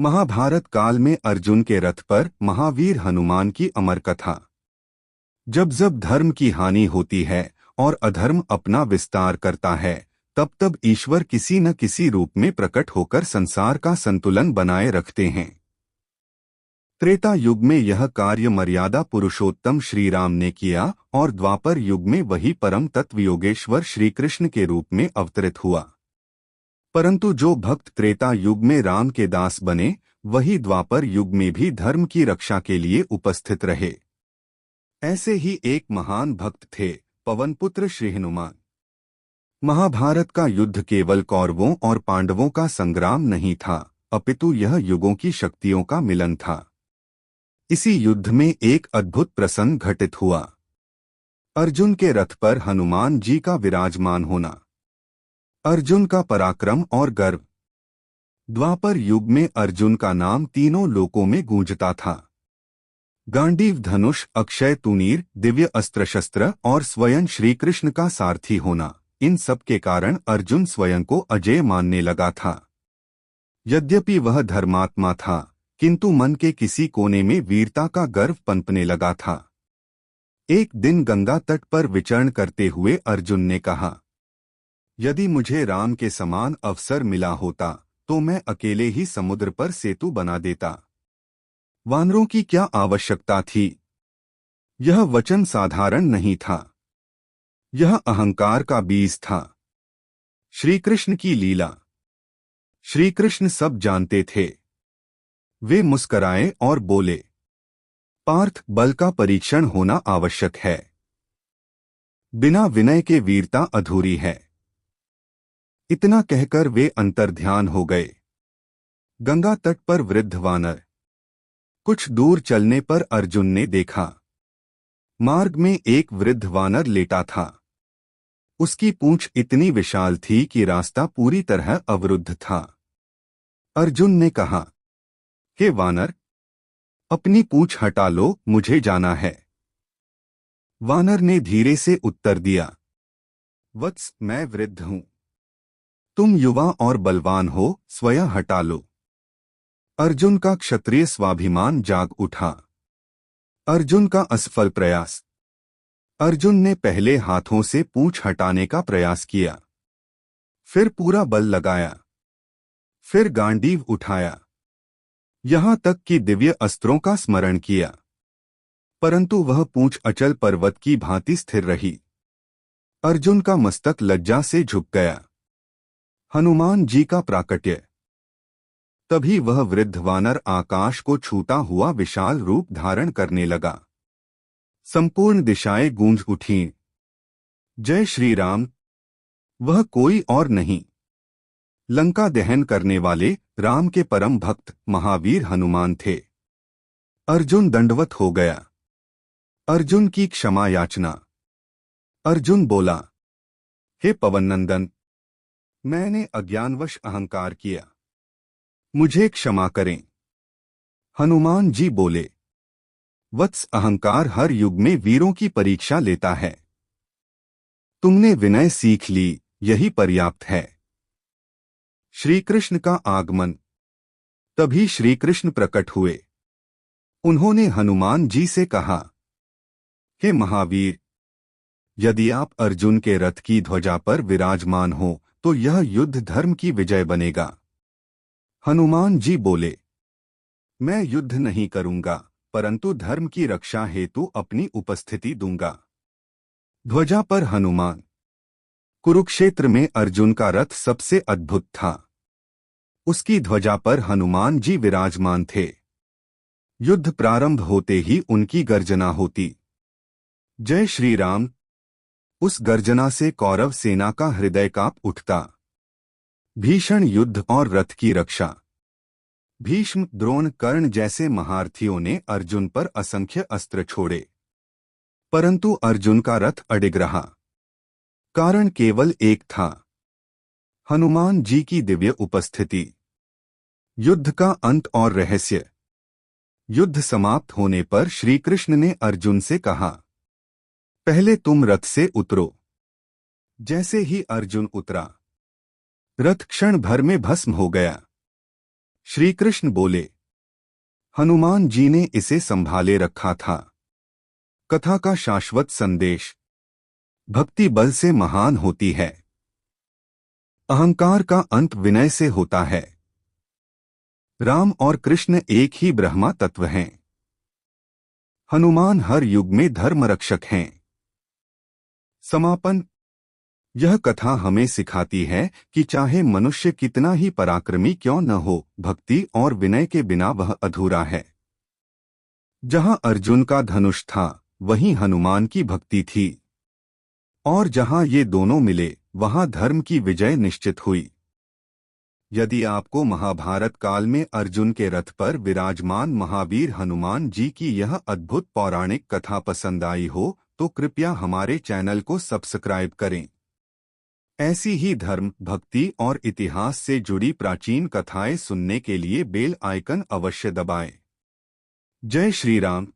महाभारत काल में अर्जुन के रथ पर महावीर हनुमान की अमर कथा। जब जब धर्म की हानि होती है और अधर्म अपना विस्तार करता है, तब तब ईश्वर किसी न किसी रूप में प्रकट होकर संसार का संतुलन बनाए रखते हैं। त्रेता युग में यह कार्य मर्यादा पुरुषोत्तम श्री राम ने किया और द्वापर युग में वही परम तत्व योगेश्वर श्री कृष्ण के रूप में अवतरित हुआ। परंतु जो भक्त त्रेता युग में राम के दास बने, वही द्वापर युग में भी धर्म की रक्षा के लिए उपस्थित रहे। ऐसे ही एक महान भक्त थे, पवनपुत्र श्री हनुमान। महाभारत का युद्ध केवल कौरवों और पांडवों का संग्राम नहीं था, अपितु यह युगों की शक्तियों का मिलन था। इसी युद्ध में एक अद्भुत प्रसंग घटित हुआ। अर्जुन के रथ पर हनुमान जी का विराजमान होना। अर्जुन का पराक्रम और गर्व। द्वापर युग में अर्जुन का नाम तीनों लोकों में गूंजता था। गांडीव धनुष, अक्षय तुनीर, दिव्य अस्त्र शस्त्र और स्वयं श्री कृष्ण का सारथी होना, इन सब के कारण अर्जुन स्वयं को अजेय मानने लगा था। यद्यपि वह धर्मात्मा था, किंतु मन के किसी कोने में वीरता का गर्व पनपने लगा था। एक दिन गंगा तट पर विचरण करते हुए अर्जुन ने कहा, यदि मुझे राम के समान अवसर मिला होता तो मैं अकेले ही समुद्र पर सेतु बना देता। वानरों की क्या आवश्यकता थी? यह वचन साधारण नहीं था, यह अहंकार का बीज था। श्री कृष्ण की लीला। श्री कृष्ण सब जानते थे। वे मुस्कराए और बोले, पार्थ, बल का परीक्षण होना आवश्यक है। बिना विनय के वीरता अधूरी है। इतना कहकर वे अंतर्ध्यान हो गए। गंगा तट पर वृद्ध वानर। कुछ दूर चलने पर अर्जुन ने देखा, मार्ग में एक वृद्ध वानर लेटा था। उसकी पूंछ इतनी विशाल थी कि रास्ता पूरी तरह अवरुद्ध था। अर्जुन ने कहा, हे वानर, अपनी पूंछ हटा लो, मुझे जाना है। वानर ने धीरे से उत्तर दिया, वत्स, मैं वृद्ध हूं, तुम युवा और बलवान हो, स्वयं हटा लो। अर्जुन का क्षत्रिय स्वाभिमान जाग उठा। अर्जुन का असफल प्रयास। अर्जुन ने पहले हाथों से पूंछ हटाने का प्रयास किया, फिर पूरा बल लगाया, फिर गांडीव उठाया, यहां तक कि दिव्य अस्त्रों का स्मरण किया, परंतु वह पूंछ अचल पर्वत की भांति स्थिर रही। अर्जुन का मस्तक लज्जा से झुक गया। हनुमान जी का प्राकट्य। तभी वह वृद्ध वानर आकाश को छूता हुआ विशाल रूप धारण करने लगा। संपूर्ण दिशाएं गूंज उठीं। जय श्री राम। वह कोई और नहीं, लंका दहन करने वाले राम के परम भक्त महावीर हनुमान थे। अर्जुन दंडवत हो गया। अर्जुन की क्षमा याचना। अर्जुन बोला, हे पवननंदन, मैंने अज्ञानवश अहंकार किया, मुझे क्षमा करें। हनुमान जी बोले, वत्स, अहंकार हर युग में वीरों की परीक्षा लेता है। तुमने विनय सीख ली, यही पर्याप्त है। श्री कृष्ण का आगमन। तभी श्री कृष्ण प्रकट हुए। उन्होंने हनुमान जी से कहा, हे महावीर, यदि आप अर्जुन के रथ की ध्वजा पर विराजमान हो तो यह युद्ध धर्म की विजय बनेगा। हनुमान जी बोले, मैं युद्ध नहीं करूंगा, परंतु धर्म की रक्षा हेतु अपनी उपस्थिति दूंगा। ध्वजा पर हनुमान। कुरुक्षेत्र में अर्जुन का रथ सबसे अद्भुत था। उसकी ध्वजा पर हनुमान जी विराजमान थे। युद्ध प्रारंभ होते ही उनकी गर्जना होती, जय श्री राम। उस गर्जना से कौरव सेना का हृदय कांप उठता। भीषण युद्ध और रथ की रक्षा। भीष्म, द्रोण, कर्ण जैसे महारथियों ने अर्जुन पर असंख्य अस्त्र छोड़े, परंतु अर्जुन का रथ अडिग रहा। कारण केवल एक था, हनुमान जी की दिव्य उपस्थिति। युद्ध का अंत और रहस्य। युद्ध समाप्त होने पर श्री कृष्ण ने अर्जुन से कहा, पहले तुम रथ से उतरो। जैसे ही अर्जुन उतरा, रथ क्षण भर में भस्म हो गया। श्री कृष्ण बोले, हनुमान जी ने इसे संभाले रखा था। कथा का शाश्वत संदेश। भक्ति बल से महान होती है। अहंकार का अंत विनय से होता है। राम और कृष्ण एक ही ब्रह्मा तत्व हैं। हनुमान हर युग में धर्म रक्षक हैं। समापन। यह कथा हमें सिखाती है कि चाहे मनुष्य कितना ही पराक्रमी क्यों न हो, भक्ति और विनय के बिना वह अधूरा है। जहां अर्जुन का धनुष था, वहीं हनुमान की भक्ति थी। और जहां ये दोनों मिले, वहां धर्म की विजय निश्चित हुई। यदि आपको महाभारत काल में अर्जुन के रथ पर विराजमान महावीर हनुमान जी की यह अद्भुत पौराणिक कथा पसंद आई हो, तो कृपया हमारे चैनल को सब्सक्राइब करें। ऐसी ही धर्म, भक्ति और इतिहास से जुड़ी प्राचीन कथाएं सुनने के लिए बेल आइकन अवश्य दबाएं। जय श्री राम।